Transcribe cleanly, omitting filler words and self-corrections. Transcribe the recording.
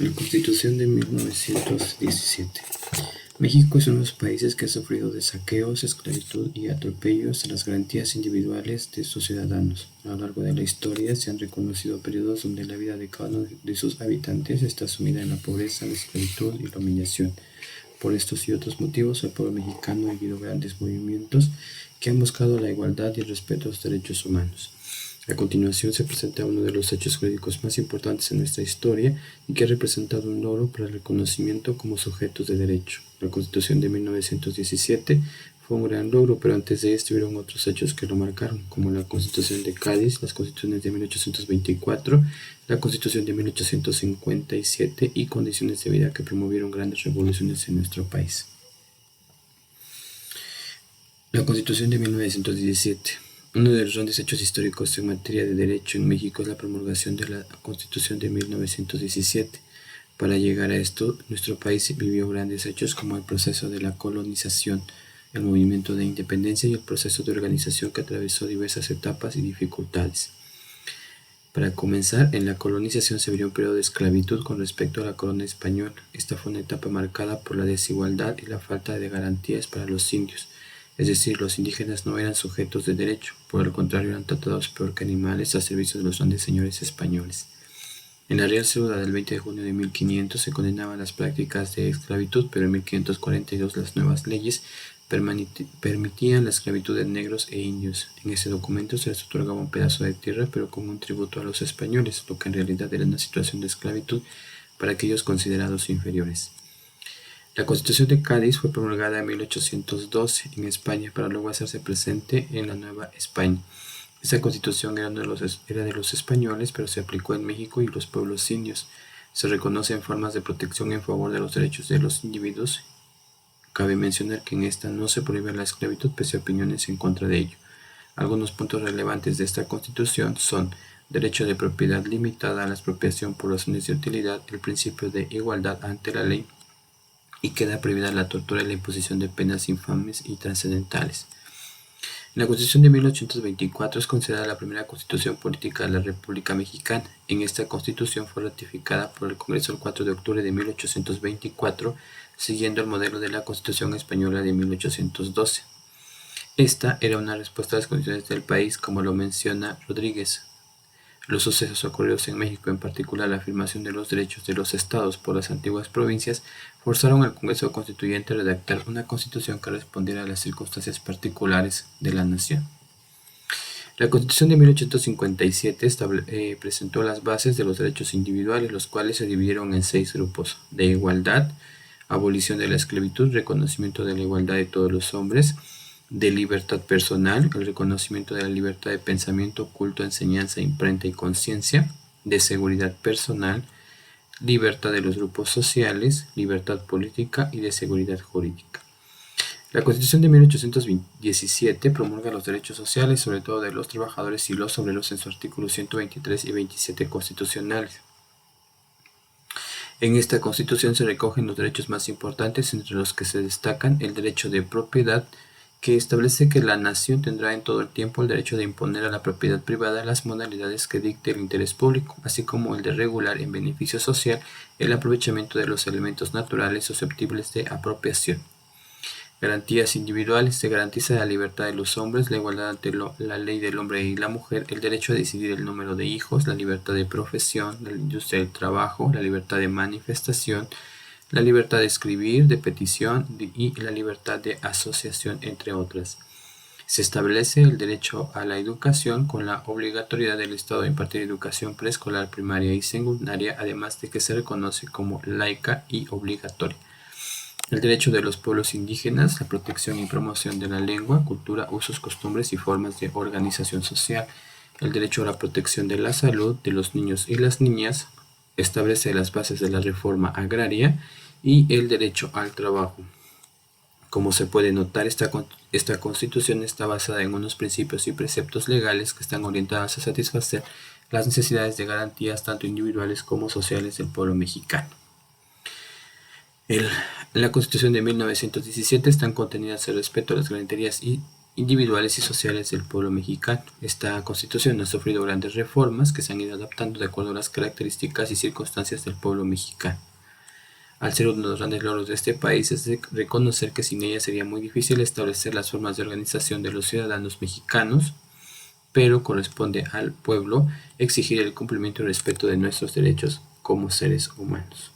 La Constitución de 1917. México es uno de los países que ha sufrido de saqueos, esclavitud y atropellos a las garantías individuales de sus ciudadanos. A lo largo de la historia se han reconocido periodos donde la vida de cada uno de sus habitantes está sumida en la pobreza, la esclavitud y la humillación. Por estos y otros motivos, el pueblo mexicano ha vivido grandes movimientos que han buscado la igualdad y el respeto a los derechos humanos. A continuación se presenta uno de los hechos jurídicos más importantes en nuestra historia y que ha representado un logro para el reconocimiento como sujetos de derecho. La Constitución de 1917 fue un gran logro, pero antes de esto hubieron otros hechos que lo marcaron, como la Constitución de Cádiz, las Constituciones de 1824, la Constitución de 1857 y condiciones de vida que promovieron grandes revoluciones en nuestro país. La Constitución de 1917. Uno de los grandes hechos históricos en materia de derecho en México es la promulgación de la Constitución de 1917. Para llegar a esto, nuestro país vivió grandes hechos como el proceso de la colonización, el movimiento de independencia y el proceso de organización que atravesó diversas etapas y dificultades. Para comenzar, en la colonización se vivió un periodo de esclavitud con respecto a la corona española. Esta fue una etapa marcada por la desigualdad y la falta de garantías para los indios. Es decir, los indígenas no eran sujetos de derecho, por el contrario eran tratados peor que animales a servicio de los grandes señores españoles. En la Real Cédula del 20 de junio de 1500 se condenaban las prácticas de esclavitud, pero en 1542 las nuevas leyes permitían la esclavitud de negros e indios. En ese documento se les otorgaba un pedazo de tierra, pero como un tributo a los españoles, lo que en realidad era una situación de esclavitud para aquellos considerados inferiores. La Constitución de Cádiz fue promulgada en 1812 en España para luego hacerse presente en la Nueva España. Esta Constitución era de los españoles, pero se aplicó en México y los pueblos indios. Se reconocen formas de protección en favor de los derechos de los individuos. Cabe mencionar que en esta no se prohíbe la esclavitud pese a opiniones en contra de ello. Algunos puntos relevantes de esta Constitución son derecho de propiedad limitada a la expropiación por razones de utilidad, el principio de igualdad ante la ley, y queda prohibida la tortura y la imposición de penas infames y trascendentales. La Constitución de 1824 es considerada la primera constitución política de la República Mexicana. En esta constitución fue ratificada por el Congreso el 4 de octubre de 1824, siguiendo el modelo de la Constitución española de 1812. Esta era una respuesta a las condiciones del país, como lo menciona Rodríguez. Los sucesos ocurridos en México, en particular la afirmación de los derechos de los estados por las antiguas provincias, forzaron al Congreso Constituyente a redactar una constitución que respondiera a las circunstancias particulares de la nación. La Constitución de 1857 presentó las bases de los derechos individuales, los cuales se dividieron en 6 grupos: de igualdad, abolición de la esclavitud, reconocimiento de la igualdad de todos los hombres, de libertad personal, el reconocimiento de la libertad de pensamiento, culto, enseñanza, imprenta y conciencia, de seguridad personal, libertad de los grupos sociales, libertad política y de seguridad jurídica. La Constitución de 1817 promulga los derechos sociales, sobre todo de los trabajadores y los obreros, en sus artículos 123 y 27 constitucionales. En esta Constitución se recogen los derechos más importantes, entre los que se destacan el derecho de propiedad, que establece que la nación tendrá en todo el tiempo el derecho de imponer a la propiedad privada las modalidades que dicte el interés público, así como el de regular en beneficio social el aprovechamiento de los elementos naturales susceptibles de apropiación. Garantías individuales: se garantiza la libertad de los hombres, la igualdad ante la ley del hombre y la mujer, el derecho a decidir el número de hijos, la libertad de profesión, la industria del trabajo, la libertad de manifestación, la libertad de escribir, de petición y la libertad de asociación, entre otras. Se establece el derecho a la educación con la obligatoriedad del Estado de impartir educación preescolar, primaria y secundaria, además de que se reconoce como laica y obligatoria. El derecho de los pueblos indígenas, la protección y promoción de la lengua, cultura, usos, costumbres y formas de organización social. El derecho a la protección de la salud de los niños y las niñas, establece las bases de la reforma agraria y el derecho al trabajo. Como se puede notar, esta Constitución está basada en unos principios y preceptos legales que están orientados a satisfacer las necesidades de garantías tanto individuales como sociales del pueblo mexicano. En la Constitución de 1917 están contenidas el respeto a las garantías individuales y sociales del pueblo mexicano. Esta Constitución ha sufrido grandes reformas que se han ido adaptando de acuerdo a las características y circunstancias del pueblo mexicano. Al ser uno de los grandes logros de este país es de reconocer que sin ella sería muy difícil establecer las formas de organización de los ciudadanos mexicanos, pero corresponde al pueblo exigir el cumplimiento y respeto de nuestros derechos como seres humanos.